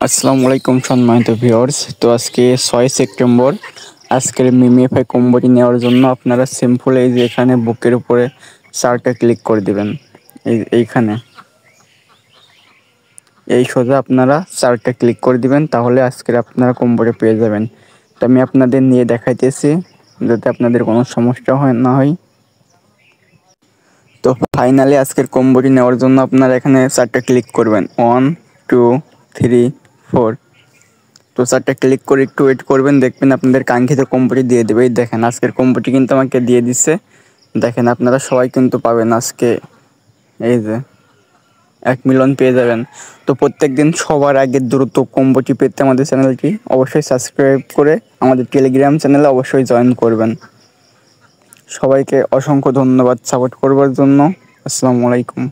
আসসালামু আলাইকুম সম্মানিত ভিউয়ার্স। তো আজকে 6 সেপ্টেম্বর। আজকের মিমিএফআই কম্বোটি নেওয়ার জন্য আপনারা সিম্পল এই যে এখানে বুকের উপরে চারটা ক্লিক করে দিবেন। এইখানে এই সোজা আপনারা চারটা ক্লিক করে দিবেন, তাহলে আজকের আপনারা কম্বোটি পেয়ে যাবেন। তো আমি আপনাদের নিয়ে দেখাইতেছি যাতে আপনাদের কোনো সমস্যা না হয়। তো ফাইনালি আজকের কম্বোটি নেওয়ার জন্য আপনারা এখানে চারটা ক্লিক করবেন, 1 2 3 4। তো চারটা ক্লিক করে একটু ওয়েট করবেন, দেখবেন আপনাদের কাঙ্ক্ষিত কম্বোটি দিয়ে দেবে। দেখেন আজকের কম্বোটি কিন্তু আমাকে দিয়ে দিচ্ছে। দেখেন আপনারা সবাই কিন্তু পাবেন আজকে, এই যে 1 মিলিয়ন পেয়ে যাবেন। তো প্রত্যেক দিন সবার আগে দ্রুত কম্বোটি পেতে আমাদের চ্যানেলটি অবশ্যই সাবস্ক্রাইব করে আমাদের টেলিগ্রাম চ্যানেলে অবশ্যই জয়েন করবেন। সবাইকে অসংখ্য ধন্যবাদ সাপোর্ট করবার জন্য। আসসালামু আলাইকুম।